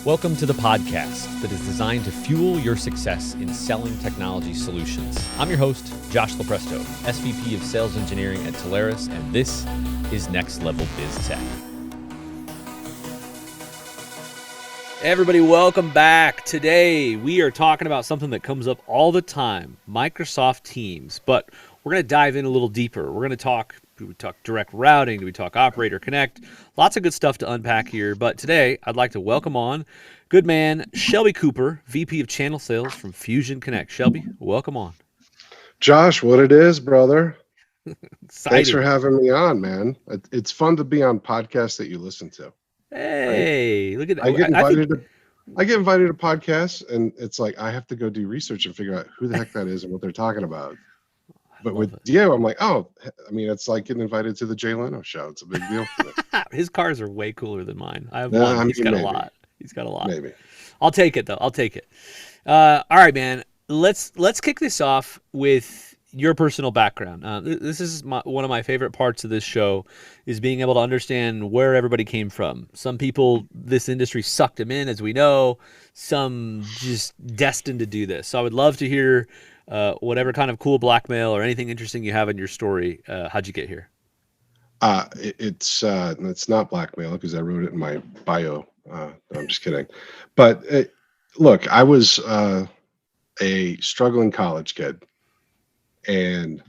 Welcome to the podcast that is designed to fuel your success in selling technology solutions. I'm your host, Josh Lopresto, SVP of Sales Engineering at Telarus, and this is Next Level Biz Tech. Everybody, welcome back. Today, we are talking about something that comes up all the time, Microsoft Teams, but we're going to dive in a little deeper. We're going to talk, do we talk direct routing? Do we talk Operator Connect? Lots of good stuff to unpack here, but today, I'd like to welcome on good man, Shelby Cooper, VP of Channel Sales from Fusion Connect. Shelby, welcome on. Josh, what it is, brother. Excited. Thanks for having me on, man. It's fun to be on podcasts that you listen to. Hey, look at that. I get invited to podcasts, and it's like I have to go do research and figure out who the heck that is and what they're talking about. But with you, I'm like, it's like getting invited to the Jay Leno show. It's a big deal for me. His cars are way cooler than mine. I have one. He's got a lot. Maybe. I'll take it though. I'll take it. All right, man. Let's kick this off with your personal background. This is one of my favorite parts of this show is being able to understand where everybody came from. Some people, this industry sucked them in, as we know. Some just destined to do this. So I would love to hear whatever kind of cool blackmail or anything interesting you have in your story. How'd you get here? It's not blackmail because I wrote it in my bio. No, I'm just kidding. But look, I was a struggling college kid. And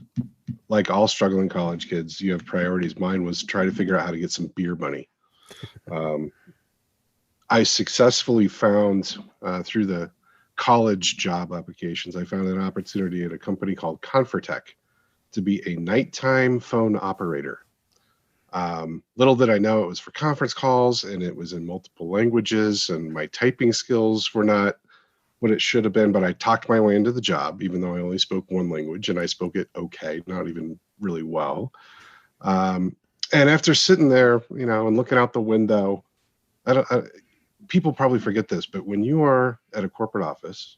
like all struggling college kids, you have priorities. Mine was try to figure out how to get some beer money. I successfully found through the college job applications, I found an opportunity at a company called Confertech to be a nighttime phone operator. Little did I know it was for conference calls, and it was in multiple languages, and my typing skills were not what it should have been, but I talked my way into the job, even though I only spoke one language, and I spoke it okay, not even really well. And after sitting there, and looking out the window, people probably forget this, but when you are at a corporate office,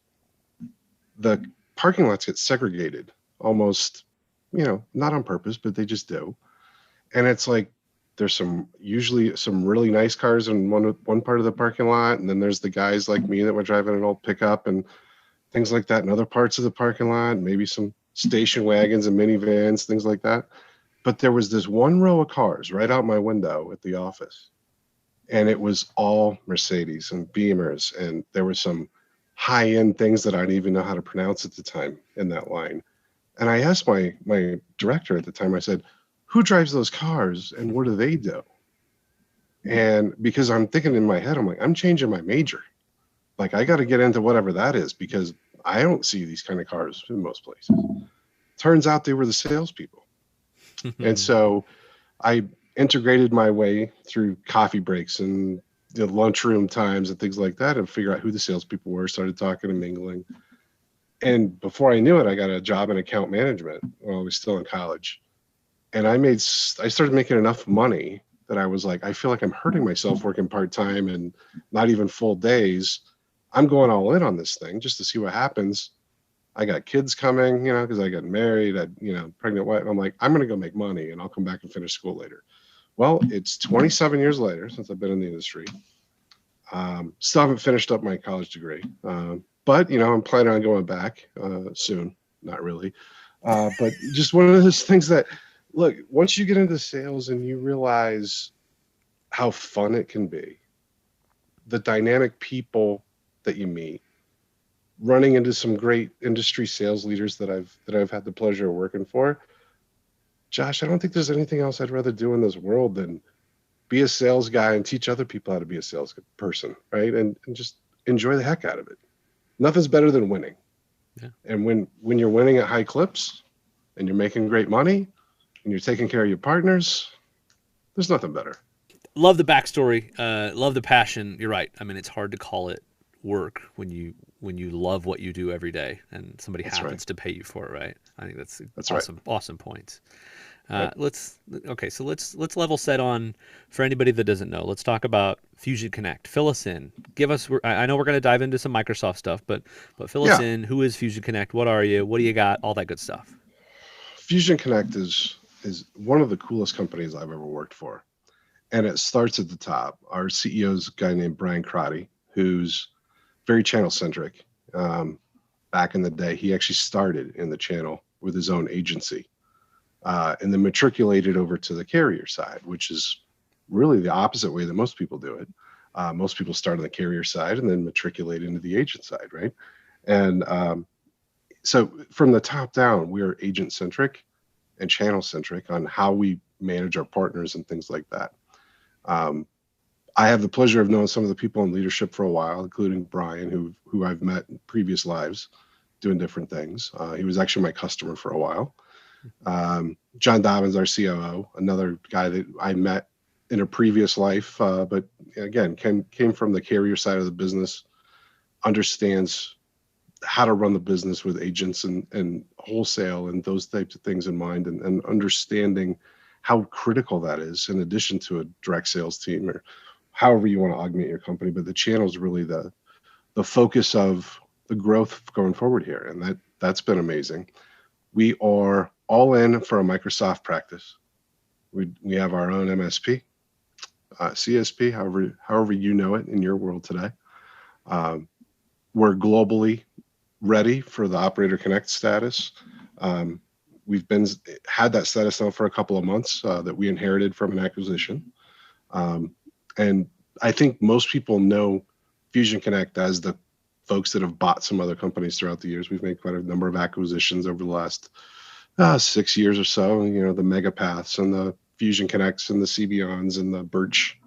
the parking lots get segregated almost, not on purpose, but they just do. And it's like, there's usually some really nice cars in one part of the parking lot, and then there's the guys like me that were driving an old pickup and things like that in other parts of the parking lot, maybe some station wagons and minivans, things like that. But there was this one row of cars right out my window at the office, and it was all Mercedes and Beamers, and there were some high-end things that I didn't even know how to pronounce at the time in that line. And I asked my director at the time, I said, who drives those cars and what do they do? And because I'm thinking in my head, I'm like, I'm changing my major. Like, I got to get into whatever that is because I don't see these kind of cars in most places. Turns out they were the salespeople. And so I integrated my way through coffee breaks and the lunchroom times and things like that and figure out who the salespeople were, started talking and mingling. And before I knew it, I got a job in account management while I was still in college. And I started making enough money that I was like, I feel like I'm hurting myself working part-time and not even full days. I'm going all in on this thing just to see what happens. I got kids coming, because I got married, pregnant wife. I'm like, I'm going to go make money and I'll come back and finish school later. Well, it's 27 years later since I've been in the industry. Still haven't finished up my college degree. But, I'm planning on going back soon. Not really. But just one of those things that, look, once you get into sales and you realize how fun it can be, the dynamic people that you meet, running into some great industry sales leaders that I've had the pleasure of working for, Josh, I don't think there's anything else I'd rather do in this world than be a sales guy and teach other people how to be a sales person, right? And just enjoy the heck out of it. Nothing's better than winning. Yeah. And when you're winning at high clips and you're making great money, and you're taking care of your partners, there's nothing better. Love the backstory. Love the passion. You're right. I mean, it's hard to call it work when you love what you do every day and somebody happens to pay you for it, right? I think that's awesome. Right. Awesome points. Right. Let's level set on for anybody that doesn't know. Let's talk about Fusion Connect. Fill us in. Give us. I know we're going to dive into some Microsoft stuff, but fill us in. Who is Fusion Connect? What are you? What do you got? All that good stuff. Fusion Connect is one of the coolest companies I've ever worked for. And it starts at the top. Our CEO is a guy named Brian Crotty, who's very channel centric. Back in the day, he actually started in the channel with his own agency, and then matriculated over to the carrier side, which is really the opposite way that most people do it. Most people start on the carrier side and then matriculate into the agent side, right? And so from the top down, we are agent centric and channel centric on how we manage our partners and things like that. I have the pleasure of knowing some of the people in leadership for a while, including Brian, who I've met in previous lives doing different things. He was actually my customer for a while. John Dobbins, our COO, another guy that I met in a previous life, but again, came from the carrier side of the business, understands how to run the business with agents and wholesale and those types of things in mind, and understanding how critical that is in addition to a direct sales team or however you want to augment your company. But the channel is really the focus of the growth going forward here. And that's been amazing. We are all in for a Microsoft practice. We have our own MSP, CSP, however you know it in your world today. We're globally ready for the Operator Connect status. We've had that status now for a couple of months that we inherited from an acquisition. And I think most people know Fusion Connect as the folks that have bought some other companies throughout the years. We've made quite a number of acquisitions over the last 6 years or so. The Megapaths and the Fusion Connects and the CBONs and the Birch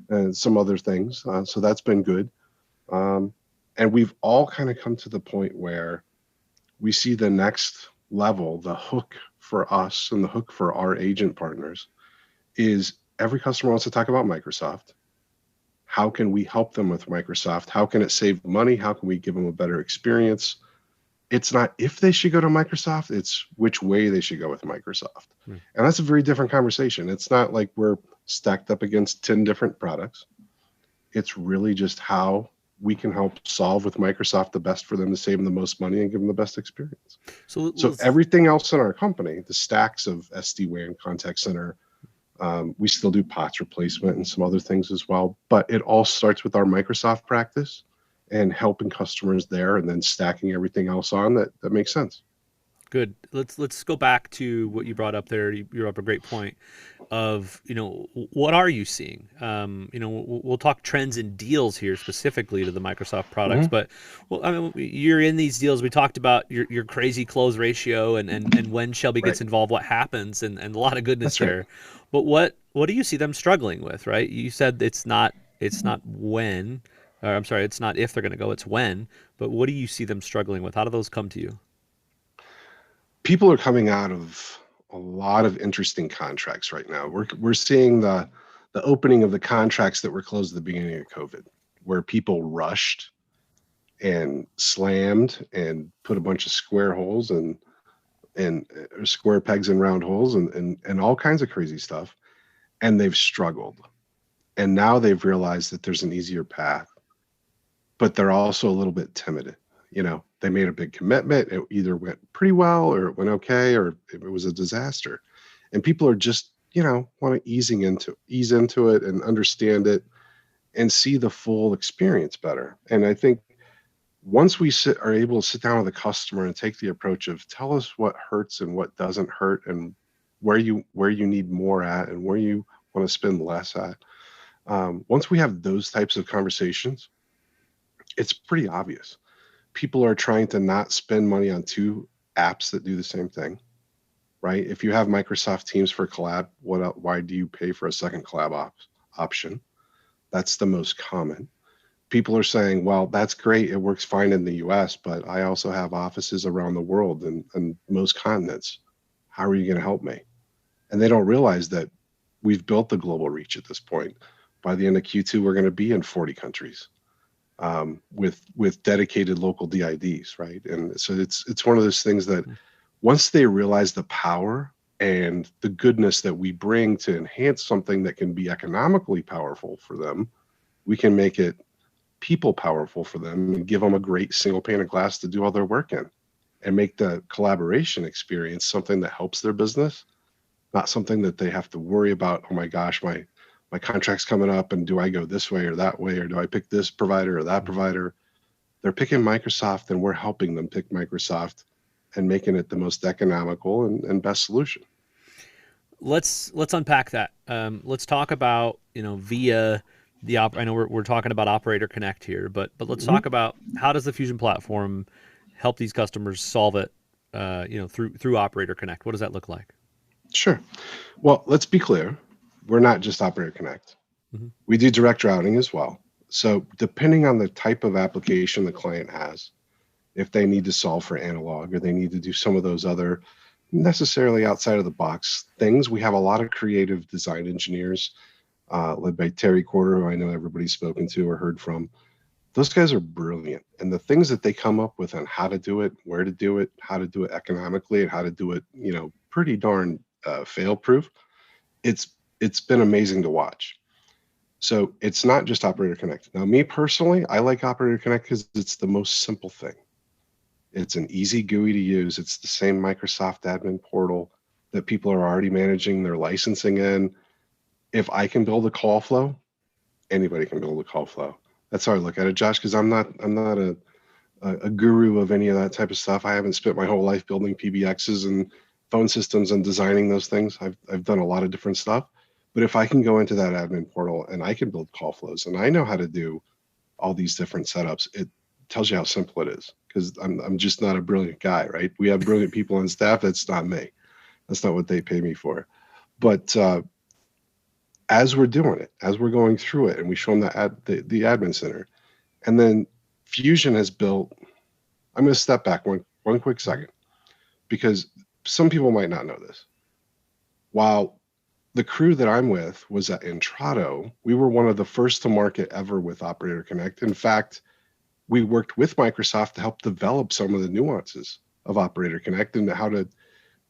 and some other things. So that's been good. And we've all kind of come to the point where we see the next level, the hook for us and the hook for our agent partners is every customer wants to talk about Microsoft. How can we help them with Microsoft? How can it save money? How can we give them a better experience? It's not if they should go to Microsoft, it's which way they should go with Microsoft. And that's a very different conversation. It's not like we're stacked up against 10 different products. It's really just how we can help solve with Microsoft the best for them to save them the most money and give them the best experience. So everything else in our company, the stacks of SD-WAN, contact center, we still do POTS replacement and some other things as well. But it all starts with our Microsoft practice and helping customers there and then stacking everything else on that makes sense. Good. Let's go back to what you brought up there. You brought up a great point of, what are you seeing? We'll talk trends and deals here specifically to the Microsoft products, but you're in these deals. We talked about your crazy close ratio and when Shelby gets involved, what happens, and a lot of goodness there. Right. But what do you see them struggling with, right? You said it's not when, or I'm sorry, it's not if they're going to go, it's when, but what do you see them struggling with? How do those come to you? People are coming out of a lot of interesting contracts right now. We're seeing the opening of the contracts that were closed at the beginning of COVID, where people rushed and slammed and put a bunch of square holes and square pegs in round holes and all kinds of crazy stuff, and they've struggled. And now they've realized that there's an easier path, but they're also a little bit timid. They made a big commitment. It either went pretty well or it went okay, or it was a disaster. And people are just, want to ease into it and understand it and see the full experience better. And I think once we are able to sit down with a customer and take the approach of tell us what hurts and what doesn't hurt and where you need more at and where you want to spend less at. Once we have those types of conversations, it's pretty obvious. People are trying to not spend money on two apps that do the same thing, right? If you have Microsoft Teams for collab, why do you pay for a second collab option? That's the most common. People are saying, well, that's great. It works fine in the US, but I also have offices around the world and most continents. How are you going to help me? And they don't realize that we've built the global reach at this point. By the end of Q2, we're going to be in 40 countries. With dedicated local DIDs, right? And so it's one of those things that once they realize the power and the goodness that we bring to enhance something that can be economically powerful for them, we can make it people powerful for them and give them a great single pane of glass to do all their work in and make the collaboration experience something that helps their business, not something that they have to worry about. Oh my gosh, my my contract's coming up, and do I go this way or that way, or do I pick this provider or that provider? They're picking Microsoft, and we're helping them pick Microsoft and making it the most economical and best solution. Let's unpack that. Let's talk about, via the I know we're talking about Operator Connect here, but let's talk about how does the Fusion platform help these customers solve it, through Operator Connect. What does that look like? Sure. Well, let's be clear. We're not just Operator Connect. We do direct routing as well. So depending on the type of application the client has, if they need to solve for analog or they need to do some of those other necessarily outside of the box things, we have a lot of creative design engineers led by Terry Corder, who I know everybody's spoken to or heard from. Those guys are brilliant. And the things that they come up with on how to do it, where to do it, how to do it economically, and how to do it, pretty darn fail-proof, it's been amazing to watch. So it's not just Operator Connect. Now, me personally, I like Operator Connect because it's the most simple thing. It's an easy GUI to use. It's the same Microsoft admin portal that people are already managing their licensing in. If I can build a call flow, anybody can build a call flow. That's how I look at it, Josh, because I'm not a guru of any of that type of stuff. I haven't spent my whole life building PBXs and phone systems and designing those things. I've done a lot of different stuff. But if I can go into that admin portal and I can build call flows and I know how to do all these different setups, it tells you how simple it is, because I'm just not a brilliant guy, right? We have brilliant people on staff. That's not me. That's not what they pay me for. But as we're doing it, as we're going through it, and we show them the admin center, and then Fusion has built. I'm going to step back one quick second, because some people might not know this. While the crew that I'm with was at Intrado, we were one of the first to market ever with Operator Connect. In fact, we worked with Microsoft to help develop some of the nuances of Operator Connect and how to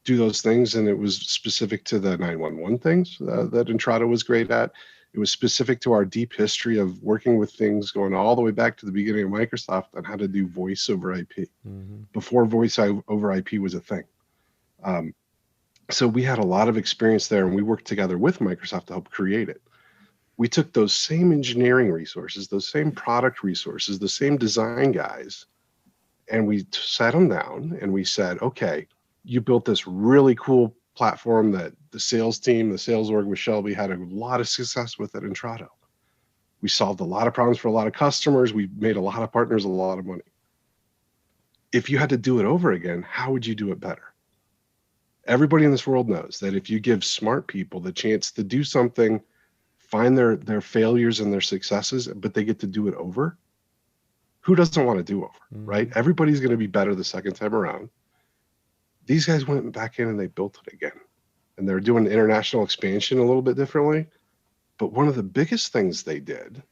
do those things. And it was specific to the 911 things that Intrado was great at. It was specific to our deep history of working with things going all the way back to the beginning of Microsoft on how to do voice over IP, before voice over IP was a thing. So we had a lot of experience there, and we worked together with Microsoft to help create it. We took those same engineering resources, those same product resources, the same design guys, and we sat them down and we said, okay, you built this really cool platform that the sales team, the sales org with Shelby had a lot of success with at Intrado. We solved a lot of problems for a lot of customers. We made a lot of partners a lot of money. If you had to do it over again, how would you do it better? Everybody in this world knows that if you give smart people the chance to do something, find their failures and their successes, but they get to do it over, who doesn't want to do over, right? Everybody's going to be better the second time around. These guys went back in and they built it again. And they're doing international expansion a little bit differently. But one of the biggest things they did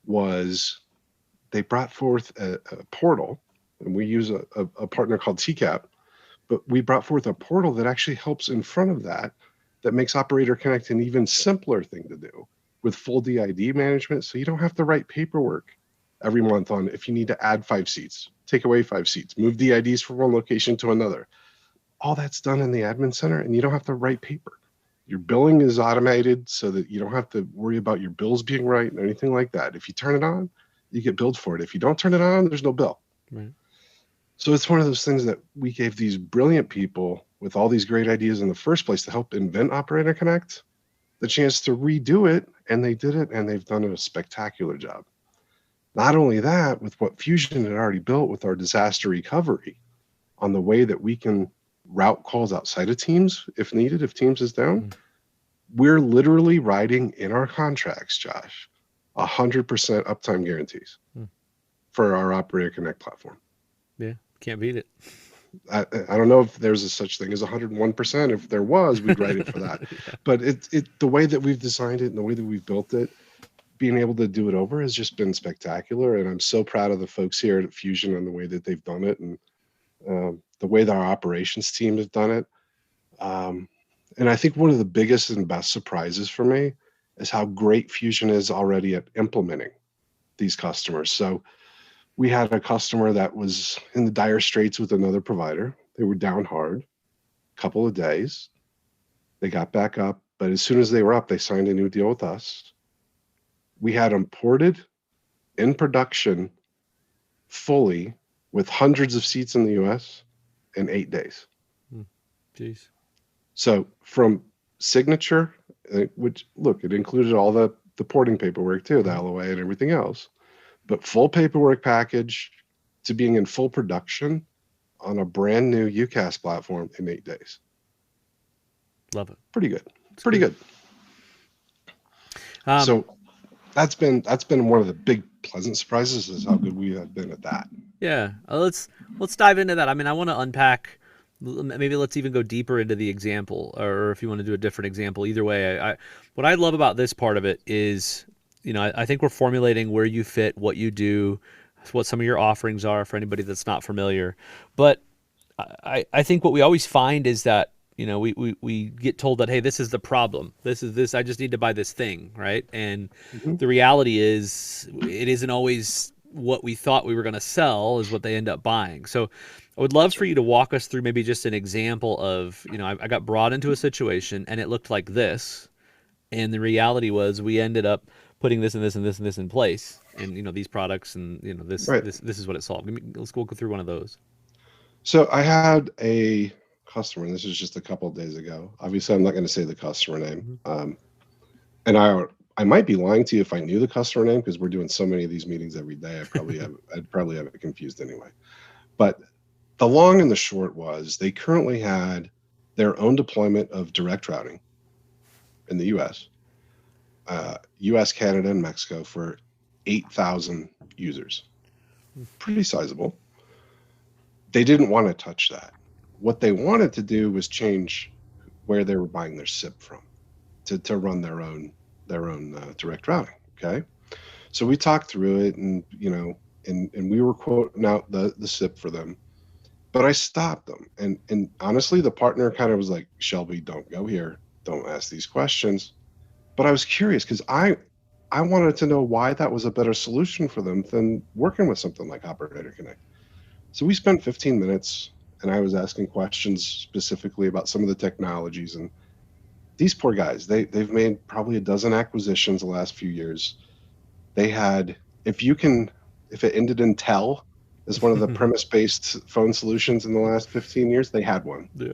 was they brought forth a portal, and we use a partner called TCAP, but we brought forth a portal that actually helps in front of that makes Operator Connect an even simpler thing to do with full DID management. So you don't have to write paperwork every month on if you need to add 5 seats, take away 5 seats, move DIDs from one location to another. All that's done in the admin center, and you don't have to write paper. Your billing is automated so that you don't have to worry about your bills being right or anything like that. If you turn it on, you get billed for it. If you don't turn it on, there's no bill. Right. So it's one of those things that we gave these brilliant people with all these great ideas in the first place to help invent Operator Connect the chance to redo it, and they did it, and they've done a spectacular job. Not only that, with what Fusion had already built with our disaster recovery on the way that we can route calls outside of Teams if needed, if Teams is down, we're literally writing in our contracts, Josh, 100% uptime guarantees for our Operator Connect platform. Yeah, can't beat it. I don't know if there's a such thing as 101%. If there was, we'd write it for that. Yeah. But the way that we've designed it and the way that we've built it, being able to do it over has just been spectacular. And I'm so proud of the folks here at Fusion and the way that they've done it, and the way that our operations team has done it. And I think one of the biggest and best surprises for me is how great Fusion is already at implementing these customers. So we had a customer that was in the dire straits with another provider. They were down hard, a couple of days. They got back up. But as soon as they were up, they signed a new deal with us. We had them ported in production fully with hundreds of seats in the US in 8 days. Jeez. So from signature, which look, it included all the porting paperwork too, the LOA and everything else, but full paperwork package to being in full production on a brand new UCaaS platform in 8 days. Love it. Pretty good. Pretty good. So that's been one of the big pleasant surprises is how good we have been at that. Yeah, let's dive into that. I mean, I want to unpack. Maybe let's even go deeper into the example, or if you want to do a different example. Either way, what I love about this part of it is, I think we're formulating where you fit, what you do, what some of your offerings are for anybody that's not familiar. But I think what we always find is that we get told that, hey, this is the problem. This is this. I just need to buy this thing, right? And the reality is, it isn't always what we thought we were going to sell is what they end up buying. So I would love for you to walk us through maybe just an example of, I got brought into a situation and it looked like this. And the reality was we ended up putting this and this and this and this in place. And, these products and, this is what it solved. Let's go through one of those. So I had a customer, and this was just a couple of days ago. Obviously, I'm not going to say the customer name. And I might be lying to you if I knew the customer name, because we're doing so many of these meetings every day. I'd probably have it confused anyway. But the long and the short was they currently had their own deployment of direct routing in the US, Canada, and Mexico for 8,000 users. Pretty sizable. They didn't want to touch that. What they wanted to do was change where they were buying their SIP from to run their own direct routing. Okay, so we talked through it, and and we were quoting out the SIP for them, but I stopped them, and honestly, the partner kind of was like, Shelby, don't go here, don't ask these questions. But I was curious because I wanted to know why that was a better solution for them than working with something like Operator Connect. So we spent 15 minutes, and I was asking questions specifically about some of the technologies. And these poor guys, they've made probably a dozen acquisitions the last few years. They had, if it ended in tel as one of the premise-based phone solutions in the last 15 years, they had one. Yeah.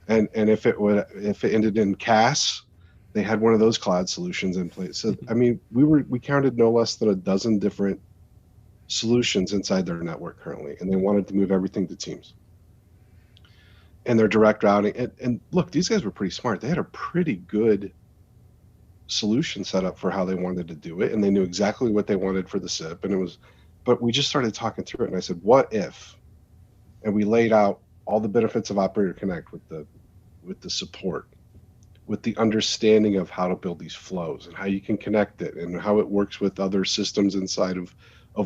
And if it ended in CAS, they had one of those cloud solutions in place. So I mean, we counted no less than a dozen different solutions inside their network currently, and they wanted to move everything to Teams. And their direct routing, and look, these guys were pretty smart. They had a pretty good solution set up for how they wanted to do it, and they knew exactly what they wanted for the SIP. And but we just started talking through it, and I said, what if? And we laid out all the benefits of Operator Connect with the support, with the understanding of how to build these flows and how you can connect it and how it works with other systems inside of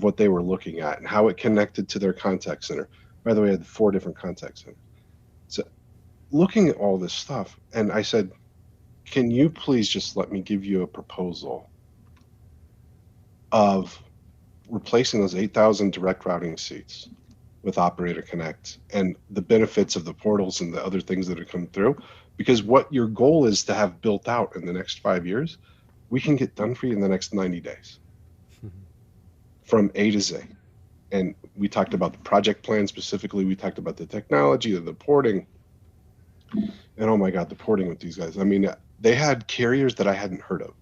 what they were looking at and how it connected to their contact center. By the way, I had 4 different contact centers. So looking at all this stuff, and I said, can you please just let me give you a proposal of replacing those 8,000 direct routing seats with Operator Connect and the benefits of the portals and the other things that have come through? Because what your goal is to have built out in the next 5 years, we can get done for you in the next 90 days. From A to Z. And we talked about the project plan specifically. We talked about the technology, the porting. And oh my God, the porting with these guys. I mean, they had carriers that I hadn't heard of.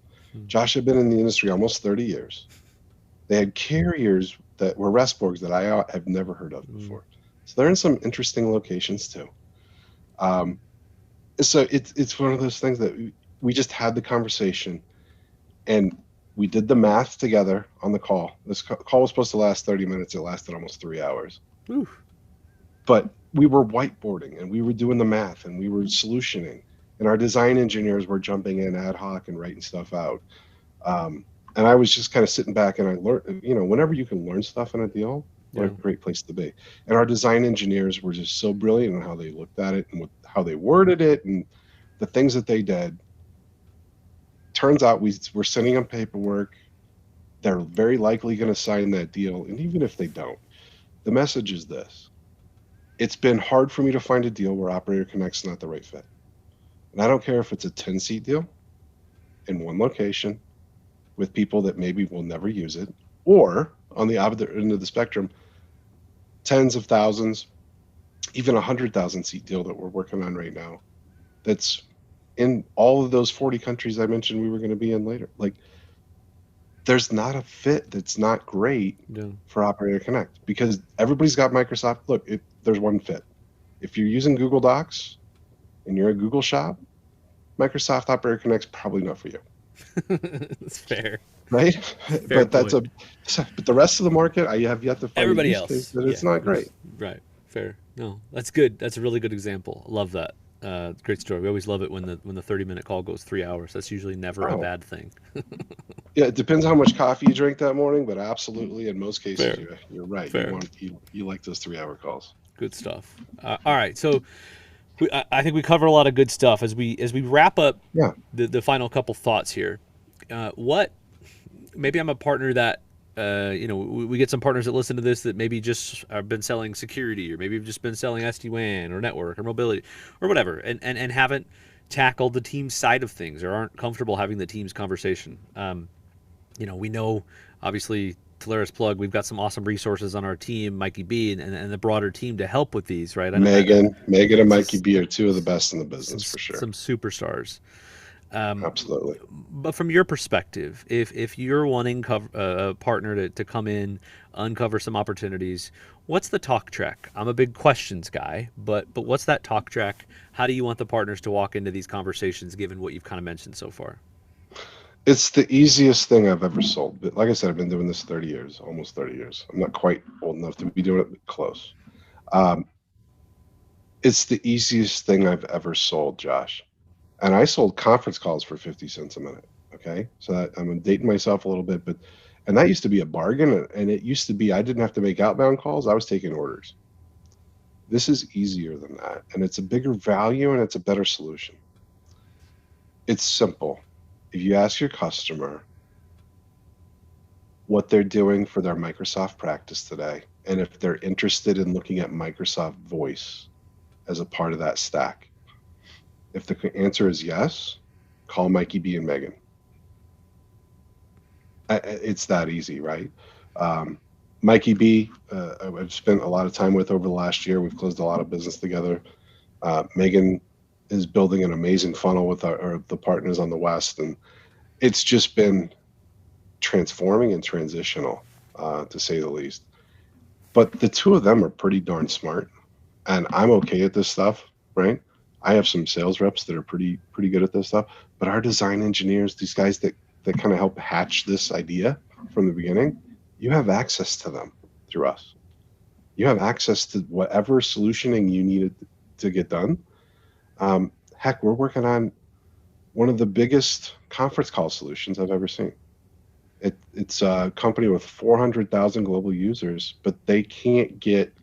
Josh had been in the industry almost 30 years. They had carriers that were Resborgs that I have never heard of before. So they're in some interesting locations too. So it's one of those things that we just had the conversation, and we did the math together on the call. This call was supposed to last 30 minutes. It lasted almost 3 hours. Oof. But we were whiteboarding, and we were doing the math, and we were solutioning, and our design engineers were jumping in ad hoc and writing stuff out. And I was just kind of sitting back, and I learned, whenever you can learn stuff in a deal, what a great place to be. And our design engineers were just so brilliant in how they looked at it and how they worded it and the things that they did. Turns out we're sending them paperwork. They're very likely going to sign that deal. And even if they don't, the message is this. It's been hard for me to find a deal where Operator Connect's not the right fit. And I don't care if it's a 10-seat deal in one location with people that maybe will never use it, or on the other end of the spectrum, tens of thousands, even 100,000-seat deal that we're working on right now. That's in all of those 40 countries I mentioned we were going to be in later. Like, there's not a fit that's not great for Operator Connect, because everybody's got Microsoft. Look, there's one fit. If you're using Google Docs and you're a Google shop, Microsoft Operator Connect's probably not for you. That's fair. Right? Fair but point. But the rest of the market, I have yet to find Everybody a use else, case that it's not great. Right. Fair. No, that's good. That's a really good example. Love that. Great story. We always love it when the 30-minute call goes 3 hours. That's usually never a bad thing. Yeah, it depends how much coffee you drink that morning, but absolutely, in most cases, you're right. Fair. You like those 3-hour calls. Good stuff. All right, so I think we cover a lot of good stuff as we wrap up. The final couple thoughts here. What? Maybe I'm a partner that we get some partners that listen to this that maybe just have been selling security, or maybe have just been selling SD-WAN or network or mobility or whatever, and haven't tackled the team side of things or aren't comfortable having the team's conversation. We know, obviously, Talaris Plug, we've got some awesome resources on our team, Mikey B, and the broader team to help with these, right? Megan and Mikey B are two of the best in the business, for sure. Some superstars. Absolutely. But from your perspective, if you're wanting a partner to come in, uncover some opportunities, what's the talk track? I'm a big questions guy, but what's that talk track? How do you want the partners to walk into these conversations, given what you've kind of mentioned so far? It's the easiest thing I've ever sold. But like I said, I've been doing this 30 years, almost 30 years. I'm not quite old enough to be doing it, but close. It's the easiest thing I've ever sold, Josh. And I sold conference calls for 50 cents a minute. Okay. So I'm dating myself a little bit, and that used to be a bargain. And it used to be, I didn't have to make outbound calls. I was taking orders. This is easier than that. And it's a bigger value, and it's a better solution. It's simple. If you ask your customer what they're doing for their Microsoft practice today, and if they're interested in looking at Microsoft Voice as a part of that stack, if the answer is yes, call Mikey B and Megan. It's that easy, right? Mikey B, I've spent a lot of time with over the last year. We've closed a lot of business together. Megan is building an amazing funnel with the partners on the West, and it's just been transforming and transitional, to say the least. But the two of them are pretty darn smart, and I'm okay at this stuff, right? I have some sales reps that are pretty good at this stuff, but our design engineers, these guys that kind of help hatch this idea from the beginning, you have access to them through us. You have access to whatever solutioning you needed to get done. Heck, we're working on one of the biggest conference call solutions I've ever seen. It's a company with 400,000 global users, but they can't get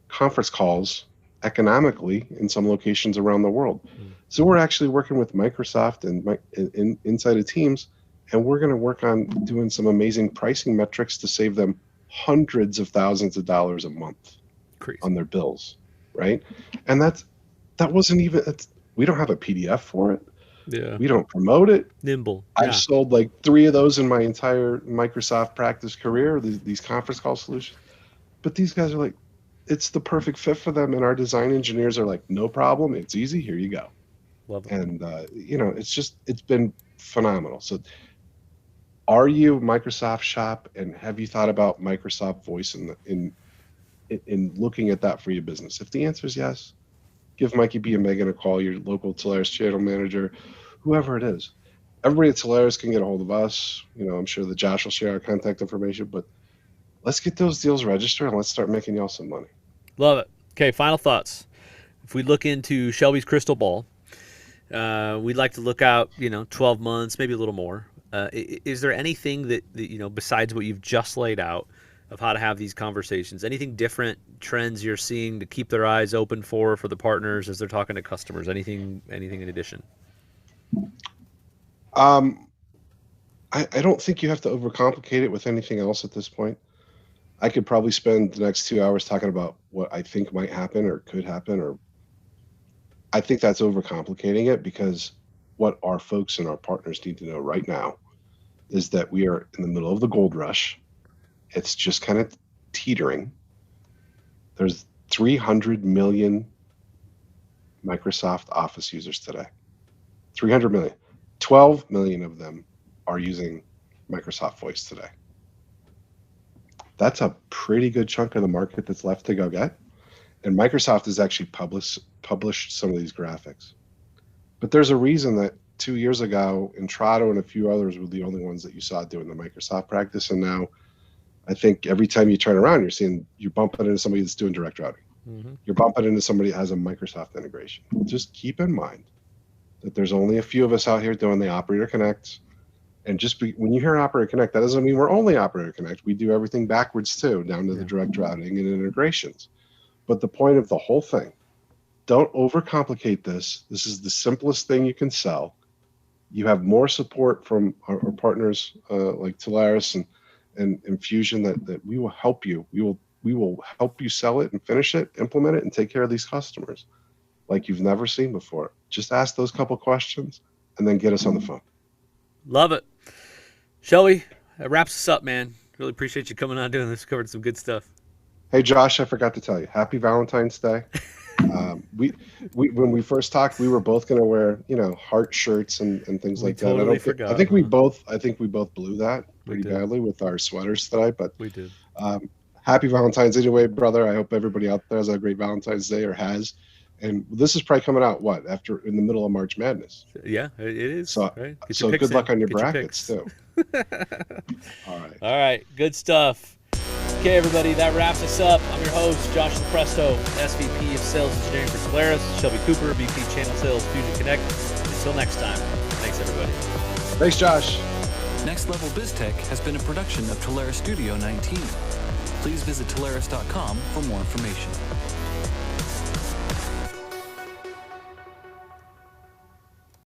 conference calls economically in some locations around the world. So we're actually working with Microsoft and inside of Teams, and we're going to work on doing some amazing pricing metrics to save them hundreds of thousands of dollars a month. Crazy. On their bills, right? And that wasn't even, we don't have a PDF for it. Yeah. We don't promote it. Nimble. I've sold like 3 of those in my entire Microsoft practice career, these conference call solutions. But these guys are like, it's the perfect fit for them. And our design engineers are like, no problem. It's easy. Here you go. Love it. And, it's been phenomenal. So are you Microsoft shop, and have you thought about Microsoft Voice in looking at that for your business? If the answer is yes, give Mikey B and Megan a call, your local Talaris channel manager, whoever it is. Everybody at Talaris can get a hold of us. I'm sure that Josh will share our contact information, but let's get those deals registered and let's start making y'all some money. Love it. Okay, final thoughts. If we look into Shelby's crystal ball, we'd like to look out, 12 months, maybe a little more. Is there anything that, besides what you've just laid out of how to have these conversations, anything different, trends you're seeing to keep their eyes open for the partners as they're talking to customers? Anything in addition? I don't think you have to overcomplicate it with anything else at this point. I could probably spend the next 2 hours talking about what I think might happen or could happen, or I think that's overcomplicating it, because what our folks and our partners need to know right now is that we are in the middle of the gold rush. It's just kind of teetering. There's 300 million Microsoft Office users today. 300 million. 12 million of them are using Microsoft Voice today. That's a pretty good chunk of the market that's left to go get. And Microsoft has actually published some of these graphics. But there's a reason that 2 years ago, Intrado and a few others were the only ones that you saw doing the Microsoft practice. And now I think every time you turn around, you're bumping into somebody that's doing direct routing. Mm-hmm. You're bumping into somebody that has a Microsoft integration. Just keep in mind that there's only a few of us out here doing the Operator Connect. And when you hear Operator Connect, that doesn't mean we're only Operator Connect. We do everything backwards too, down to the direct routing and integrations. But the point of the whole thing, don't overcomplicate this. This is the simplest thing you can sell. You have more support from our partners like Telarus and Infusion that we will help you. We will help you sell it and finish it, implement it, and take care of these customers like you've never seen before. Just ask those couple questions and then get us on the phone. Love it. Shelby, that wraps us up, man. Really appreciate you coming on doing this. Covered some good stuff. Hey, Josh, I forgot to tell you, happy Valentine's Day. We when we first talked, we were both going to wear, heart shirts and things like that. I think we both blew that pretty badly with our sweaters today, but we did. Happy Valentine's anyway, brother. I hope everybody out there has a great Valentine's Day or has. And this is probably coming out in the middle of March Madness. Yeah, it is. So, right? So good luck on your brackets too. All right. Good stuff. Okay, everybody, that wraps us up. I'm your host, Josh Presto, SVP of Sales Engineering for Telarus. Shelby Cooper, VP Channel Sales, Fusion Connect. Until next time, thanks, everybody. Thanks, Josh. Next Level BizTech has been a production of Telarus Studio 19. Please visit Telarus.com for more information.